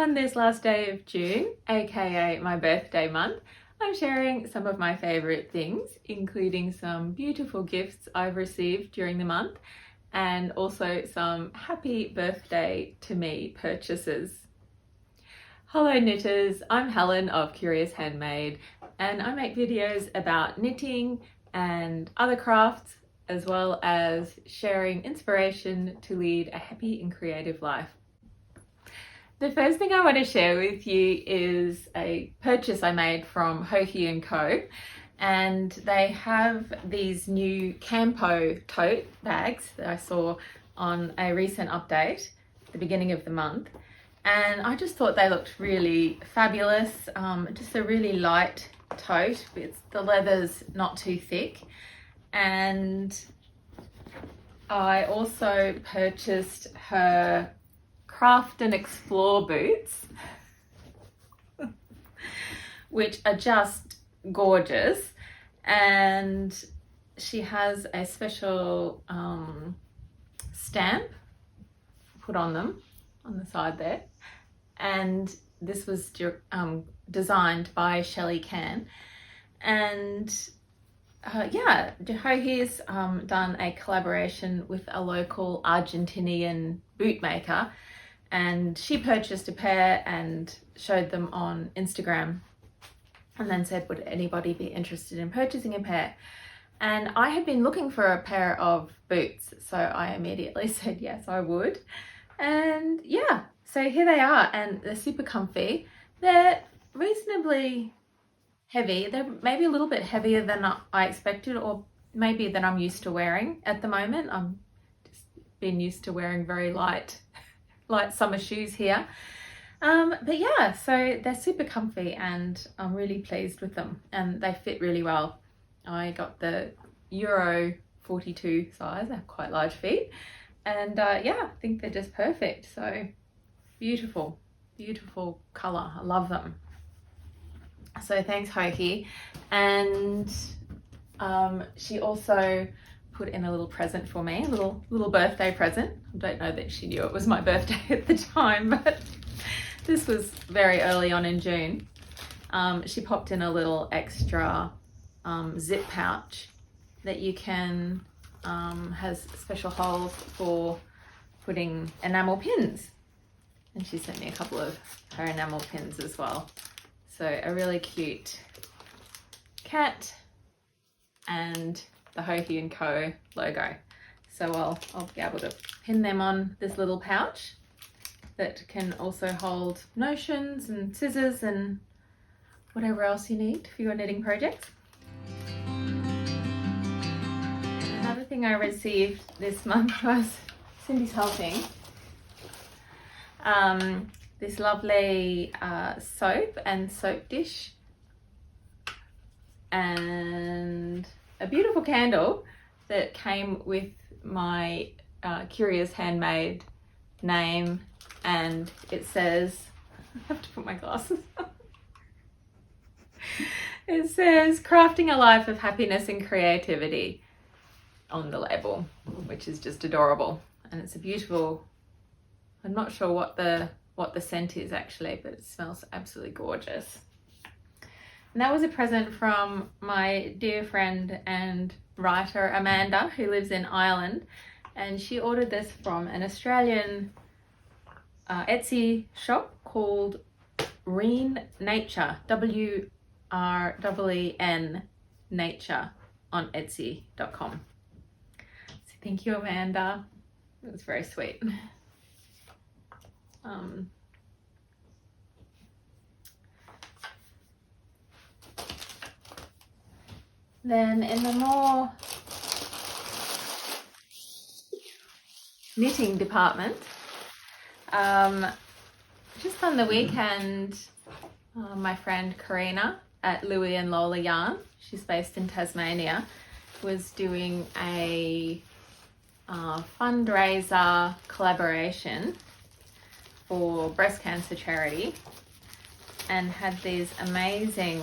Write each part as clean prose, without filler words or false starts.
On this last day of June, aka my birthday month, I'm sharing some of my favourite things, including some beautiful gifts I've received during the month and also some happy birthday to me purchases. Hello knitters, I'm Helen of Curious Handmade and I make videos about knitting and other crafts as well as sharing inspiration to lead a happy and creative life. The first thing I want to share with you is a purchase I made from Hokey and Co, and they have these new Campo tote bags that I saw on a recent update at the beginning of the month, and I just thought they looked really fabulous. Just a really light tote, the leather's not too thick, and I also purchased her Craft and Explore boots, which are just gorgeous, and she has a special stamp put on them on the side there, and this was designed by Shelley Can, and yeah, Hokey's done a collaboration with a local Argentinian boot maker, and she purchased a pair and showed them on Instagram and then said, would anybody be interested in purchasing a pair? And I had been looking for a pair of boots, so I immediately said yes, I would. And yeah, so here they are, and they're super comfy. They're reasonably heavy. They're maybe a little bit heavier than I expected, or maybe than I'm used to wearing at the moment. I'm just been used to wearing very light summer shoes here. But yeah, so they're super comfy and I'm really pleased with them, and they fit really well. I got the Euro 42 size. I have quite large feet, and yeah, I think they're just perfect. So beautiful color. I love them. So thanks Hokey. And she also put in a little present for me, a little birthday present. I don't know that she knew it was my birthday at the time, but this was very early on in June. She popped in a little extra zip pouch that you can, has special holes for putting enamel pins. And she sent me a couple of her enamel pins as well. So a really cute cat and the Hokey and Co logo. So I'll be able to pin them on this little pouch that can also hold notions and scissors and whatever else you need for your knitting projects. Another thing I received this month was, Cindy's helping, this lovely soap and soap dish and a beautiful candle that came with my Curious Handmade name, and it says, I have to put my glasses on. It says crafting a life of happiness and creativity on the label, which is just adorable, and it's a beautiful, I'm not sure what the scent is actually, but it smells absolutely gorgeous. And that was a present from my dear friend and writer Amanda, who lives in Ireland, and she ordered this from an Australian Etsy shop called Wren Nature, WREEN Nature, on Etsy.com. So thank you, Amanda. It was very sweet. Then in the more knitting department, just on the weekend, my friend Karina at Louise and Lola Yarn, she's based in Tasmania, was doing a fundraiser collaboration for breast cancer charity, and had these amazing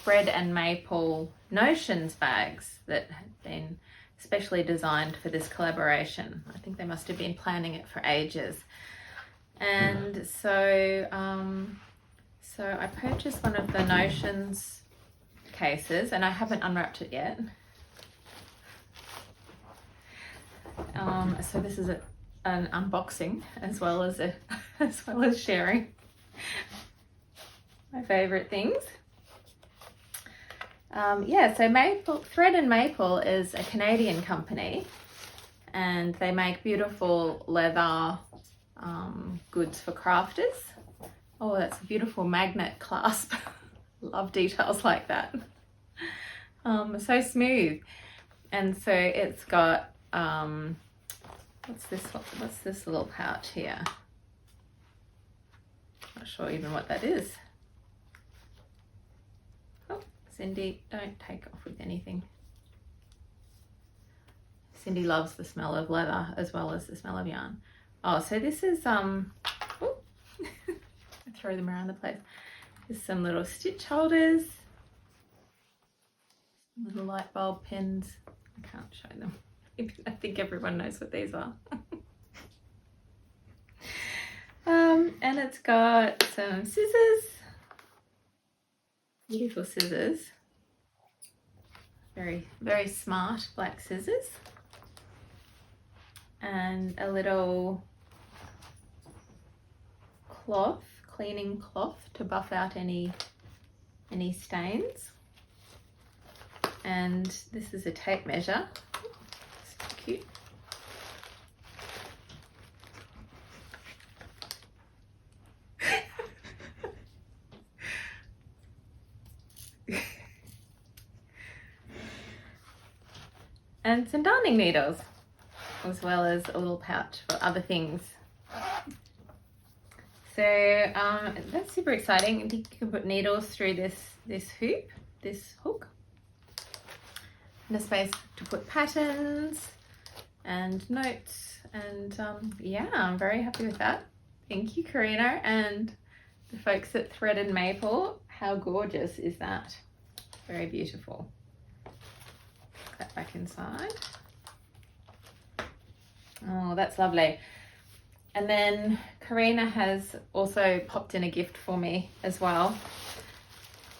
thread and maple notions bags that had been specially designed for this collaboration. I think they must have been planning it for ages. And so I purchased one of the Notions cases, and I haven't unwrapped it yet. So this is an unboxing as well as sharing my favorite things. So Thread and Maple is a Canadian company, and they make beautiful leather goods for crafters. Oh, that's a beautiful magnet clasp. Love details like that. So smooth. And so it's got what's this little pouch here? Not sure even what that is. Oh, Cindy, don't take off with anything. Cindy loves the smell of leather as well as the smell of yarn. Oh, so this is I throw them around the place. There's some little stitch holders, little light bulb pins. I can't show them. I think everyone knows what these are. And it's got some scissors, beautiful scissors, very, very smart black scissors, and a little cleaning cloth to buff out any stains. And this is a tape measure. It's cute. And some darning needles, as well as a little pouch for other things. So that's super exciting. You can put needles through this hook. And a space to put patterns and notes, and yeah, I'm very happy with that. Thank you, Karina, and the folks at Thread and Maple. How gorgeous is that? Very beautiful. Put that back inside. Oh, that's lovely. And then Karina has also popped in a gift for me as well,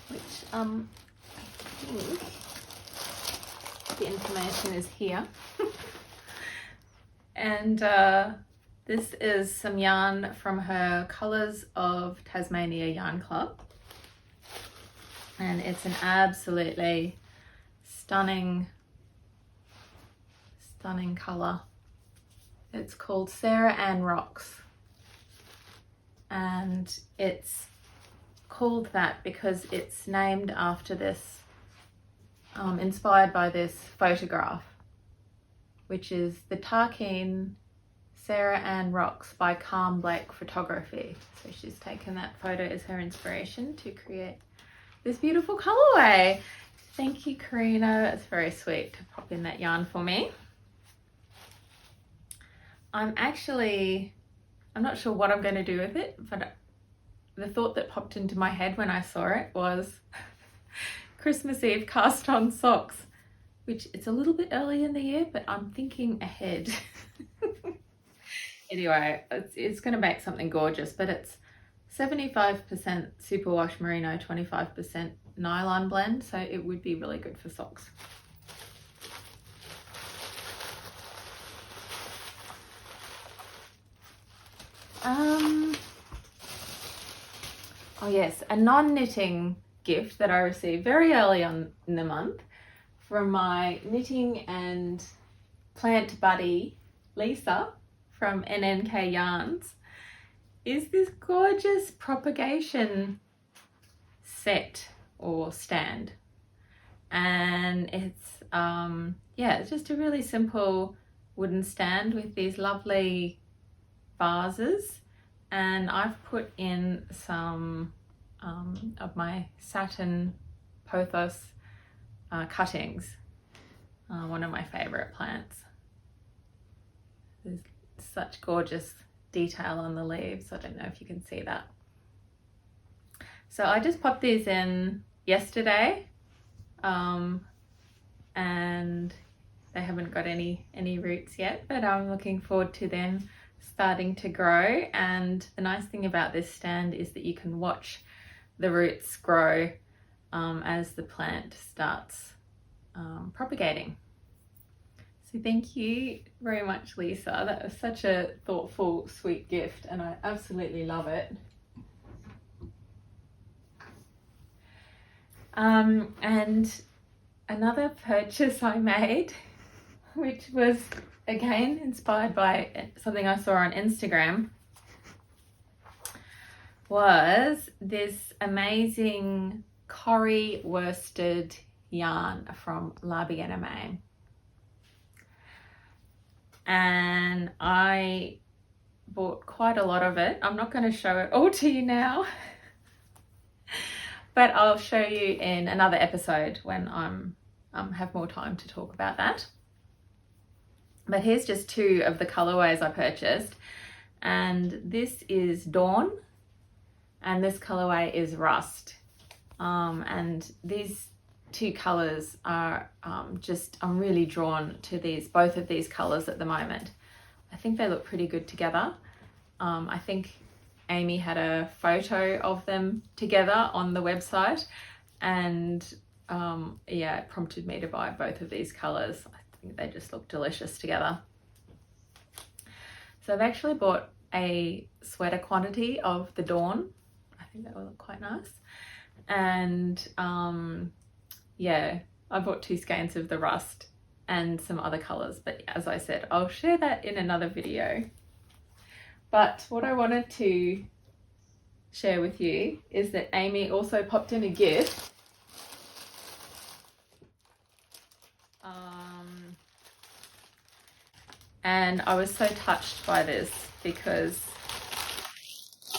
which I think the information is here. And this is some yarn from her Colours of Tasmania Yarn Club, and it's an absolutely stunning colour. It's called Sarah Ann Rocks, and it's called that because it's named after this, inspired by this photograph, which is the Tarkine Sarah Ann Rocks by Calm Blake Photography. So she's taken that photo as her inspiration to create this beautiful colourway. Thank you, Karina. It's very sweet to pop in that yarn for me. I'm not sure what I'm going to do with it, but the thought that popped into my head when I saw it was Christmas Eve cast on socks, which it's a little bit early in the year, but I'm thinking ahead. Anyway, it's going to make something gorgeous, but it's 75% superwash merino, 25% nylon blend, so it would be really good for socks. Oh yes, a non-knitting gift that I received very early on in the month from my knitting and plant buddy Lisa from NNK Yarns is this gorgeous Propagation set or stand, and it's it's just a really simple wooden stand with these lovely vases, and I've put in some of my satin pothos cuttings, one of my favorite plants. There's such gorgeous detail on the leaves. I don't know if you can see that. So I just popped these in yesterday, and they haven't got any roots yet, but I'm looking forward to them starting to grow. And the nice thing about this stand is that you can watch the roots grow as the plant starts propagating. So thank you very much, Lisa. That was such a thoughtful, sweet gift, and I absolutely love it. And another purchase I made, which was again inspired by something I saw on Instagram, was this amazing Cori worsted yarn from Lopi and Project. And I bought quite a lot of it. I'm not going to show it all to you now, but I'll show you in another episode when I'm have more time to talk about that. But here's just two of the colorways I purchased, and this is Dawn and this colorway is Rust. And these two colors are I'm really drawn to both of these colors at the moment. I think they look pretty good together. I think Amy had a photo of them together on the website, and yeah, it prompted me to buy both of these colors. I think they just look delicious together. So I've actually bought a sweater quantity of the Dawn. I think that will look quite nice. And yeah, I bought 2 skeins of the Rust and some other colors, but as I said, I'll share that in another video. But what I wanted to share with you is that Amy also popped in a gift. And I was so touched by this because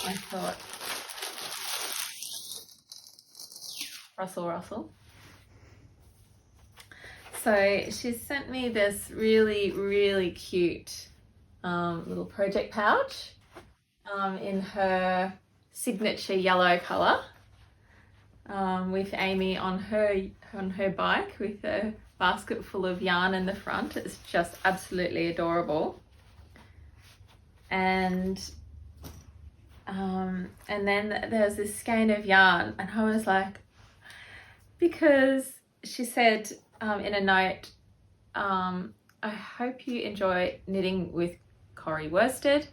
I thought, Russell. So she sent me this really cute little project pouch in her signature yellow color, with Amy on her bike with a basket full of yarn in the front. It's just absolutely adorable. And then there's this skein of yarn, and I was like, because she said in a note, I hope you enjoy knitting with Cori worsted.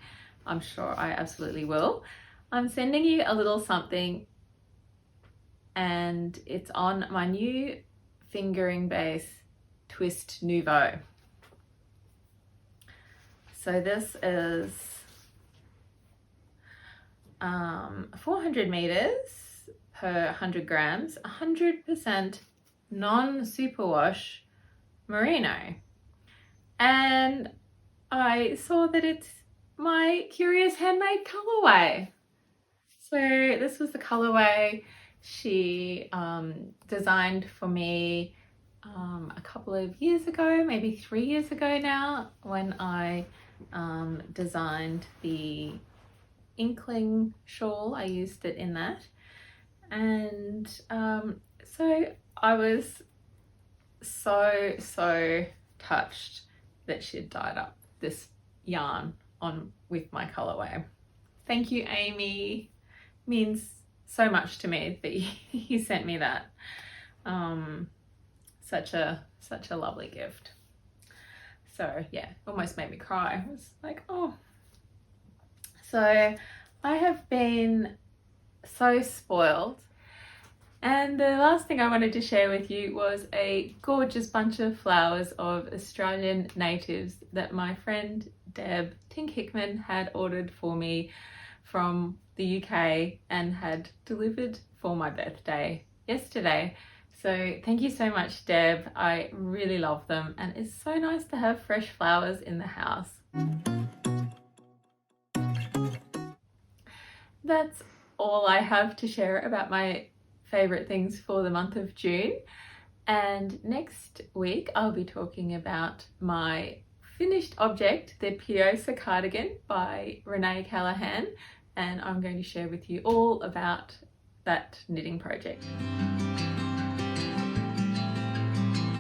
I'm sure I absolutely will. I'm sending you a little something, and it's on my new fingering base Twist Nouveau. So this is 400 meters per 100 grams, 100% non-superwash merino. And I saw that it's my Curious Handmade colorway. So this was the colorway she designed for me a couple of years ago, maybe 3 years ago now, when I designed the Inkling shawl. I used it in that. And so I was so touched that she'd dyed up this yarn with my colorway. Thank you, Amy. Means so much to me that you sent me that. Such a lovely gift. So yeah, almost made me cry. I was like, oh. So I have been so spoiled. And the last thing I wanted to share with you was a gorgeous bunch of flowers of Australian natives that my friend Deb Tink Hickman had ordered for me from the UK and had delivered for my birthday yesterday. So thank you so much, Deb. I really love them, and it's so nice to have fresh flowers in the house. That's all I have to share about my favorite things for the month of June. And next week I'll be talking about my finished object, the Piosa cardigan by Renee Callahan, and I'm going to share with you all about that knitting project.